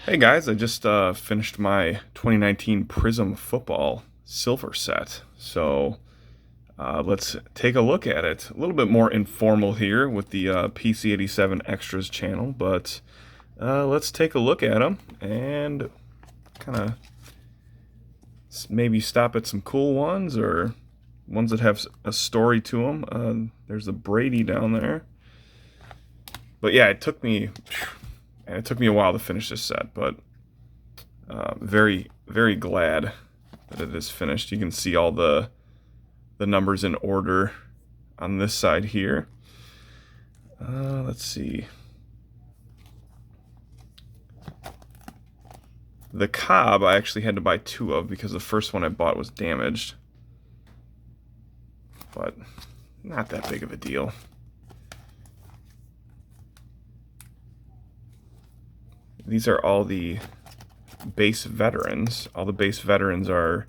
Hey guys, I just finished my 2019 Prizm football silver set. Let's take a look at it. A little bit more informal here with the PC87 Extras channel, but let's take a look at them and kind of maybe stop at some cool ones or ones that have a story to them. There's a Brady down there. But yeah, it took me a while to finish this set, but very, very glad that it is finished. You can see all the numbers in order on this side here. Let's see. The Cobb I actually had to buy two of because the first one I bought was damaged. But not that big of a deal. These are all the base veterans. All the base veterans are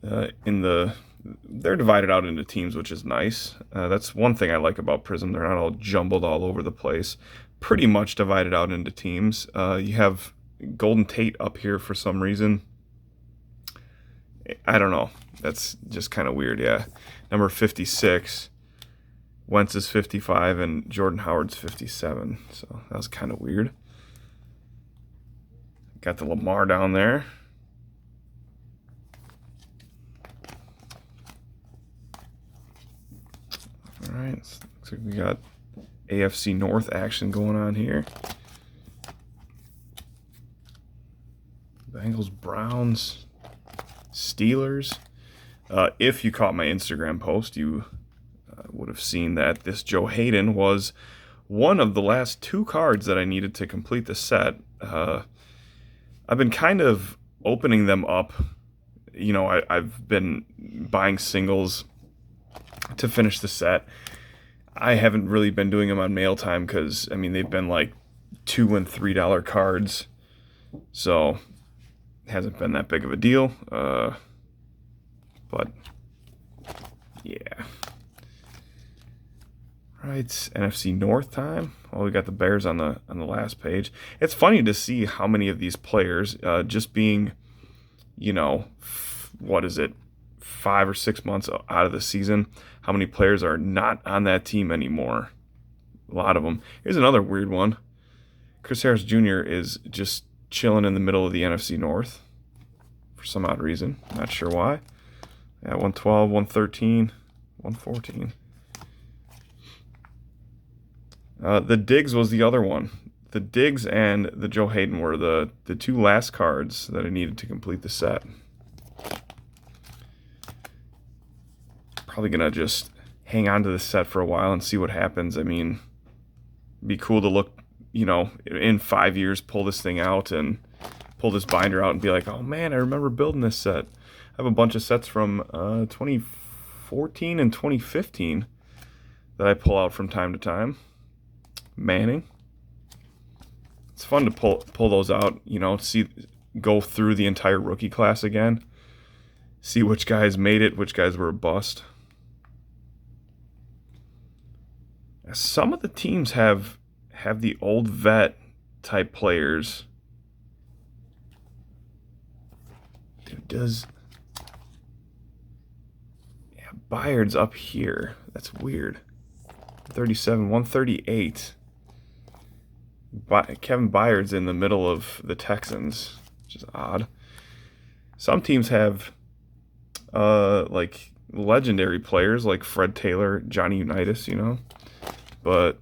they're divided out into teams, which is nice. That's one thing I like about Prizm. They're not all jumbled all over the place. Pretty much divided out into teams. You have Golden Tate up here for some reason. I don't know. That's just kind of weird, yeah. Number 56. Wentz is 55 and Jordan Howard's 57. So that was kind of weird. Got the Lamar down there. All right, looks like we got AFC North action going on here. Bengals, Browns, Steelers. If you caught my Instagram post, you would have seen that this Joe Hayden was one of the last two cards that I needed to complete the set. I've been kind of opening them up. You know, I've been buying singles to finish the set. I haven't really been doing them on mail time because, I mean, they've been like $2 and $3 cards. So, it hasn't been that big of a deal. But, yeah. Right, NFC North time. Well, we got the Bears on the last page. It's funny to see how many of these players, just being, you know, what is it, 5 or 6 months out of the season, how many players are not on that team anymore. A lot of them. Here's another weird one. Chris Harris Jr. is just chilling in the middle of the NFC North for some odd reason. Not sure why. Yeah, 112, 113, 114. The Diggs was the other one. The Diggs and the Joe Hayden were the two last cards that I needed to complete the set. Probably gonna just hang on to the set for a while and see what happens. I mean, it'd be cool to look, you know, in 5 years, pull this thing out and pull this binder out and be like, oh man, I remember building this set. I have a bunch of sets from 2014 and 2015 that I pull out from time to time. Manning. It's fun to pull those out, you know, go through the entire rookie class again. See which guys made it, which guys were a bust. Some of the teams have the old vet type players. Dude, Byard's up here. That's weird. 37, 138. Kevin Byard's in the middle of the Texans, which is odd. Some teams have like legendary players like Fred Taylor, Johnny Unitas, you know, but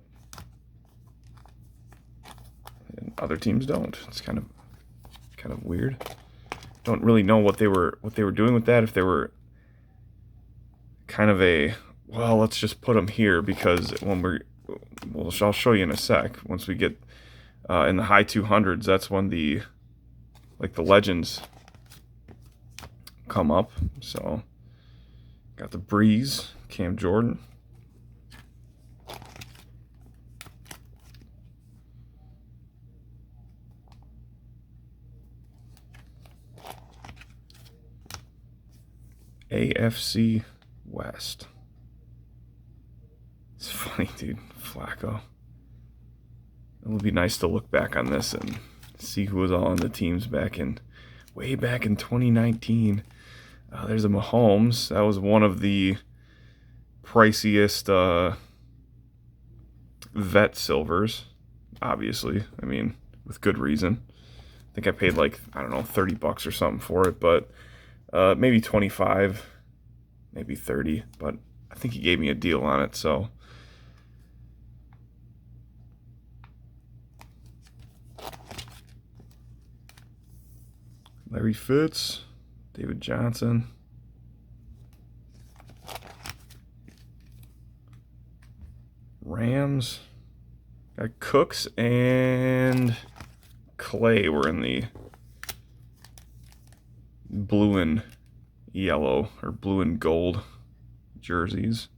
other teams don't. It's kind of weird. Don't really know what they were doing with that. If they were kind of well, let's just put them here because I'll show you in a sec. Once we get in the high 200s, that's when the legends come up. So, got the Breeze, Cam Jordan. AFC West. It's funny, dude. Flacco. It would be nice to look back on this and See who was all on the teams way back in 2019. There's a Mahomes. That was one of the priciest vet silvers, obviously. I mean, with good reason. I think I paid like, I don't know, $30 or something for it, but maybe 25, maybe 30, but I think he gave me a deal on it, so. Larry Fitz, David Johnson. Rams. Got Cooks and Clay were in the blue and yellow, or blue and gold jerseys.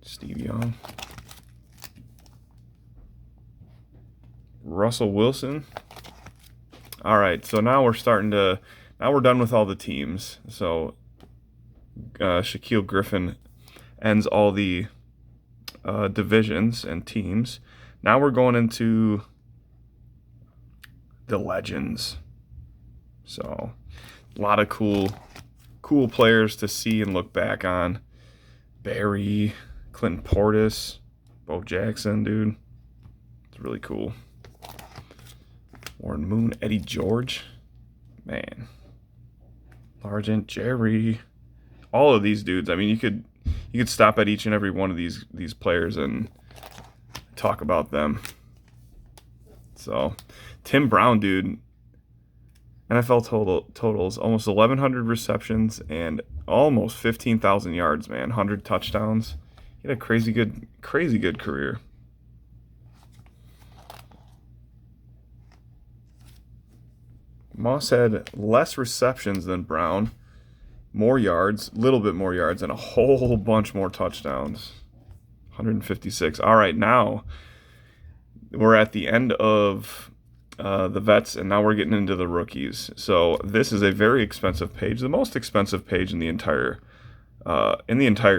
Steve Young. Russell Wilson. All right, so now we're done with all the teams. So Shaquille Griffin ends all the divisions and teams. Now we're going into the legends. So a lot of cool players to see and look back on. Barry, Clinton Portis, Bo Jackson, dude. It's really cool. Warren Moon, Eddie George. Man. Largent, Jerry. All of these dudes. I mean, you could stop at each and every one of these players and talk about them. So, Tim Brown, dude. NFL totals almost 1,100 receptions and almost 15,000 yards, man. 100 touchdowns. He had a crazy good career. Moss had less receptions than Brown, more yards, a little bit more yards, and a whole bunch more touchdowns. 156. All right, now we're at the end of the vets, and now we're getting into the rookies. So this is a very expensive page, the most expensive page in the entire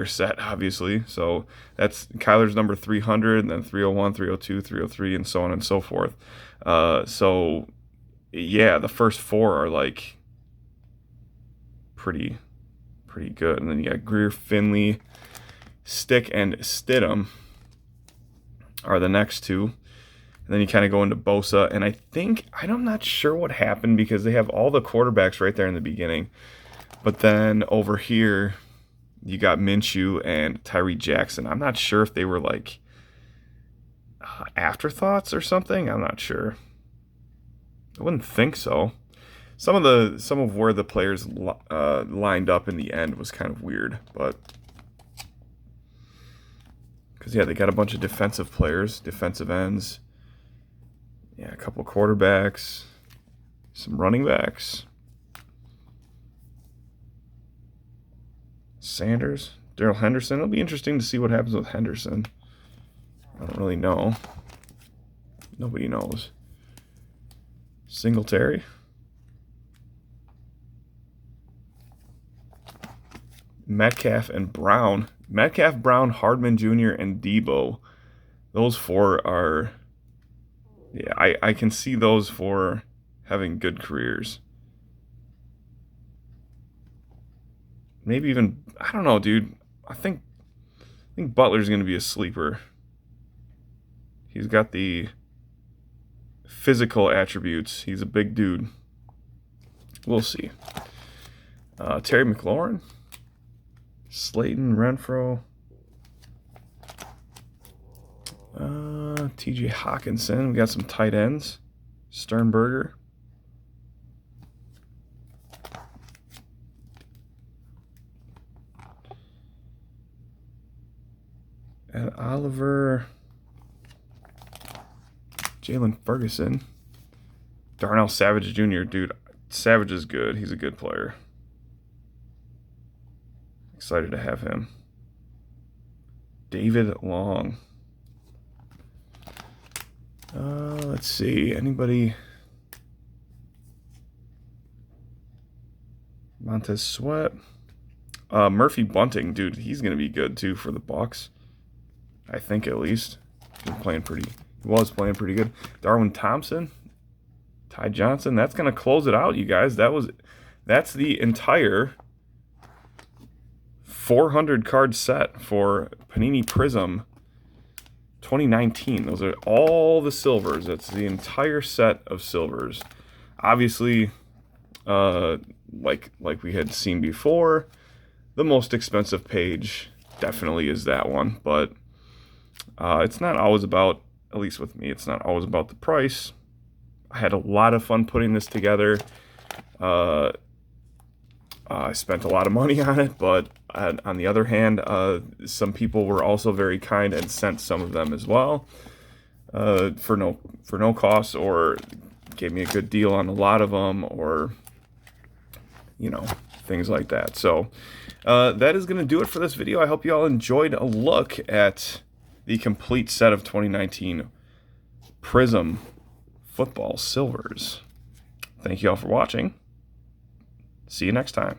set, obviously. So that's Kyler's number 300, and then 301, 302, 303, and so on and so forth. So yeah, the first four are like pretty good, and then you got Greer, Finley, Stick, and Stidham are the next two. And then you kind of go into Bosa, and I'm not sure what happened because they have all the quarterbacks right there in the beginning. But then over here, you got Minshew and Tyree Jackson. I'm not sure if they were like afterthoughts or something. I'm not sure. I wouldn't think so. Some of where the players lined up in the end was kind of weird, but because yeah, they got a bunch of defensive players, defensive ends. Yeah, a couple quarterbacks, some running backs. Sanders, Darrell Henderson. It'll be interesting to see what happens with Henderson. I don't really know. Nobody knows. Singletary. Metcalf and Brown. Metcalf, Brown, Hardman Jr., and Debo. Those four are... Yeah, I can see those four having good careers. Maybe even... I don't know, dude. I think Butler's going to be a sleeper. He's got the physical attributes. He's a big dude. We'll see. Terry McLaurin. Slayton, Renfro. TJ Hawkinson. We got some tight ends. Sternberger. And Oliver. Jalen Ferguson. Darnell Savage Jr. Dude, Savage is good. He's a good player. Excited to have him. David Long. Let's see. Anybody? Montez Sweat. Murphy Bunting. Dude, he's going to be good too for the Bucs. I think at least. He's been playing He was playing pretty good. Darwin Thompson, Ty Johnson. That's going to close it out, you guys. That's the entire 400 card set for Panini Prizm 2019. Those are all the silvers. That's the entire set of silvers. Obviously, like we had seen before, the most expensive page definitely is that one, but it's not always about, at least with me, it's not always about the price. I had a lot of fun putting this together. I spent a lot of money on it, but on the other hand, some people were also very kind and sent some of them as well for no cost, or gave me a good deal on a lot of them, or things like that. So that is going to do it for this video. I hope you all enjoyed a look at the complete set of 2019 Prizm football silvers. Thank you all for watching. See you next time.